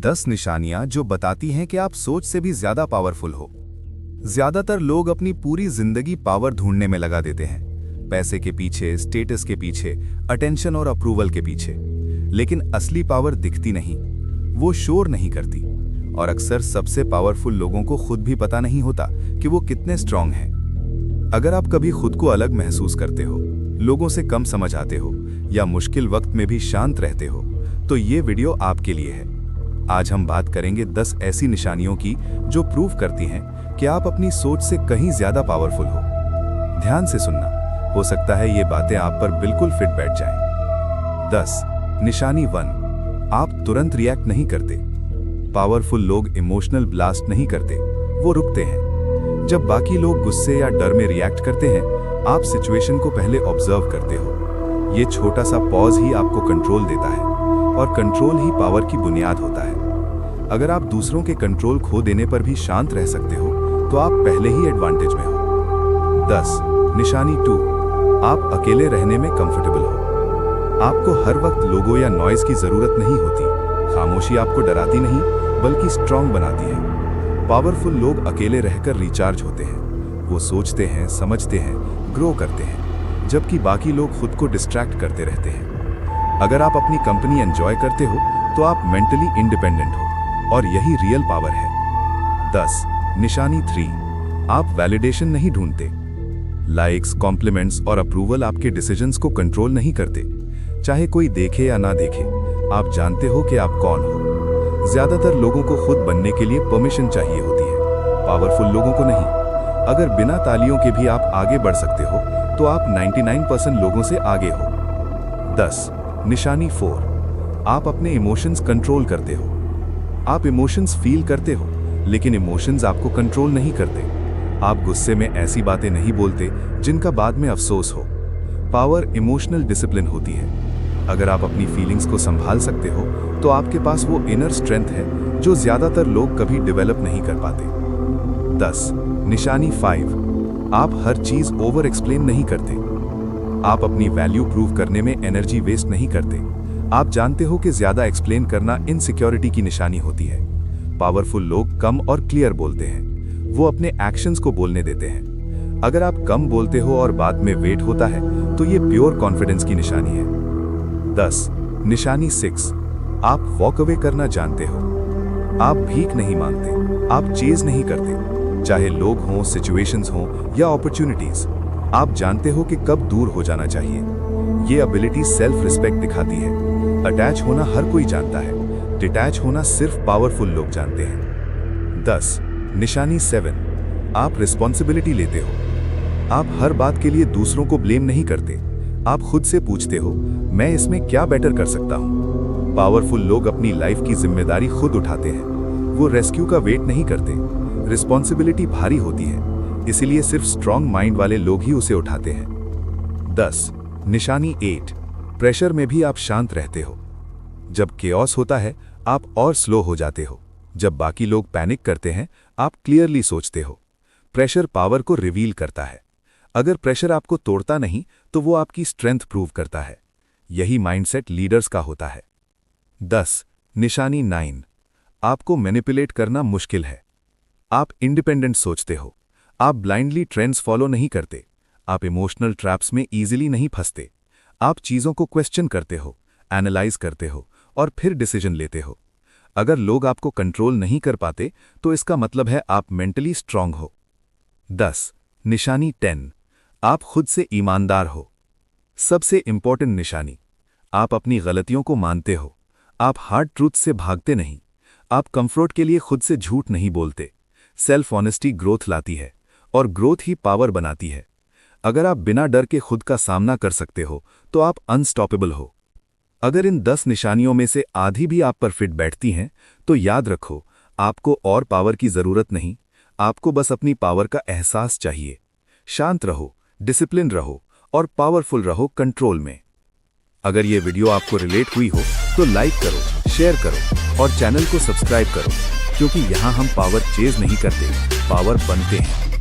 10 निशानियां जो बताती हैं कि आप सोच से भी ज्यादा पावरफुल हो। ज्यादातर लोग अपनी पूरी जिंदगी पावर ढूंढने में लगा देते हैं, पैसे के पीछे, स्टेटस के पीछे, अटेंशन और अप्रूवल के पीछे। लेकिन असली पावर दिखती नहीं, वो शोर नहीं करती, और अक्सर सबसे पावरफुल लोगों को खुद भी पता नहीं होता कि वो कितने स्ट्रांग हैं। अगर आप कभी खुद को अलग महसूस करते हो, लोगों से कम समझ आते हो, या मुश्किल वक्त में भी शांत रहते हो, तो ये वीडियो आपके लिए है। आज हम बात करेंगे 10 ऐसी निशानियों की जो प्रूव करती हैं कि आप अपनी सोच से कहीं ज्यादा पावरफुल हो। ध्यान से सुनना, हो सकता है ये बातें आप पर बिल्कुल फिट बैठ जाएं। 10 निशानी 1, आप तुरंत रिएक्ट नहीं करते। पावरफुल लोग इमोशनल ब्लास्ट नहीं करते, वो रुकते हैं। जब बाकी लोग गुस्से या डर में रिएक्ट करते हैं, आप सिचुएशन को पहले ऑब्जर्व करते हो। ये छोटा सा पॉज ही आपको कंट्रोल देता है, और कंट्रोल ही पावर की बुनियाद होता है। अगर आप दूसरों के कंट्रोल खो देने पर भी शांत रह सकते हो, तो आप पहले ही एडवांटेज में हो। 10 निशानी 2, आप अकेले रहने में कंफर्टेबल हो। आपको हर वक्त लोगों या नॉइज की जरूरत नहीं होती। खामोशी आपको डराती नहीं, बल्कि स्ट्रांग बनाती है। पावरफुल लोग अकेले रहकर रिचार्ज होते हैं। वो सोचते हैं, समझते हैं, ग्रो करते हैं, जबकि बाकी लोग खुद को डिस्ट्रैक्ट करते रहते हैं। अगर आप अपनी कंपनी एंजॉय करते हो, तो आप मेंटली इंडिपेंडेंट हो, और यही रियल पावर है। 10 निशानी 3, आप वैलिडेशन नहीं ढूंढते। लाइक्स, कॉम्प्लीमेंट्स और अप्रूवल आपके डिसीजंस को कंट्रोल नहीं करते। चाहे कोई देखे या ना देखे, आप जानते हो कि आप कौन हो। ज्यादातर लोगों को खुद बनने के लिए परमिशन चाहिए होती है, पावरफुल लोगों को नहीं। अगर बिना तालियों के भी आप आगे बढ़ सकते हो, तो आप 99% लोगों से आगे हो। 10 निशानी 4, आप अपने इमोशंस कंट्रोल करते हो। आप इमोशंस फील करते हो, लेकिन इमोशंस आपको कंट्रोल नहीं करते। आप गुस्से में ऐसी बातें नहीं बोलते जिनका बाद में अफसोस हो। पावर इमोशनल डिसिप्लिन होती है। अगर आप अपनी फीलिंग्स को संभाल सकते हो, तो आपके पास वो इनर स्ट्रेंथ है जो ज्यादातर लोग कभी डेवलप नहीं कर पाते। 10 निशानी 5, आप हर चीज ओवर एक्सप्लेन नहीं करते। आप अपनी वैल्यू प्रूव करने में एनर्जी वेस्ट नहीं करते। आप जानते हो कि ज्यादा एक्सप्लेन करना इनसिक्योरिटी की निशानी होती है। पावरफुल लोग कम और क्लियर बोलते हैं। वो अपने एक्शंस को बोलने देते हैं। अगर आप कम बोलते हो और बाद में वेट होता है, तो ये प्योर कॉन्फिडेंस की निशानी है। 10 निशानी 6, आप वॉक अवे करना जानते हो। आप भीख नहीं मांगते, आप चेज नहीं करते, चाहे लोग हों, सिचुएशंस हों या अपॉर्चुनिटीज। आप जानते हो कि कब दूर हो जाना चाहिए। ये एबिलिटी सेल्फ रिस्पेक्ट दिखाती है। अटैच होना हर कोई जानता है, डिटैच होना सिर्फ पावरफुल लोग जानते हैं। 10 निशानी 7, आप रिस्पॉन्सिबिलिटी लेते हो। आप हर बात के लिए दूसरों को ब्लेम नहीं करते। आप खुद से पूछते हो, मैं इसमें क्या बेटर कर सकता हूं। पावरफुल लोग अपनी लाइफ की जिम्मेदारी खुद उठाते हैं। वो रेस्क्यू का वेट नहीं करते। रिस्पॉन्सिबिलिटी भारी होती है, इसीलिए सिर्फ स्ट्रांग माइंड वाले लोग ही उसे उठाते हैं। 10 निशानी 8, प्रेशर में भी आप शांत रहते हो। जब केओस होता है, आप और स्लो हो जाते हो। जब बाकी लोग पैनिक करते हैं, आप क्लियरली सोचते हो। प्रेशर पावर को रिवील करता है। अगर प्रेशर आपको तोड़ता नहीं, तो वो आपकी स्ट्रेंथ प्रूव करता है। यही माइंडसेट लीडर्स का होता है। 10 निशानी 9, आपको मैनिपुलेट करना मुश्किल है। आप इंडिपेंडेंट सोचते हो। आप ब्लाइंडली ट्रेंड्स फॉलो नहीं करते। आप इमोशनल ट्रैप्स में इजीली नहीं फंसते। आप चीजों को क्वेश्चन करते हो, एनालाइज करते हो, और फिर डिसीजन लेते हो। अगर लोग आपको कंट्रोल नहीं कर पाते, तो इसका मतलब है आप मेंटली स्ट्रांग हो। 10 निशानी 10, आप खुद से ईमानदार हो। सबसे इंपॉर्टेंट निशानी, आप अपनी गलतियों को मानते हो। आप हार्ड ट्रूथ से भागते नहीं। आप कंफर्ट के लिए खुद से झूठ नहीं बोलते। सेल्फ ऑनेस्टी ग्रोथ लाती है, और ग्रोथ ही पावर बनाती है। अगर आप बिना डर के खुद का सामना कर सकते हो, तो आप अनस्टॉपेबल हो। अगर इन 10 निशानियों में से आधी भी आप पर फिट बैठती हैं, तो याद रखो, आपको और पावर की जरूरत नहीं, आपको बस अपनी पावर का एहसास चाहिए। शांत रहो, डिसिप्लिन रहो, और पावरफुल रहो कंट्रोल में। अगर ये वीडियो आपको रिलेट हुई हो, तो लाइक करो, शेयर करो, और चैनल को सब्सक्राइब करो, क्योंकि यहाँ हम पावर चेज नहीं करते, पावर बनते हैं।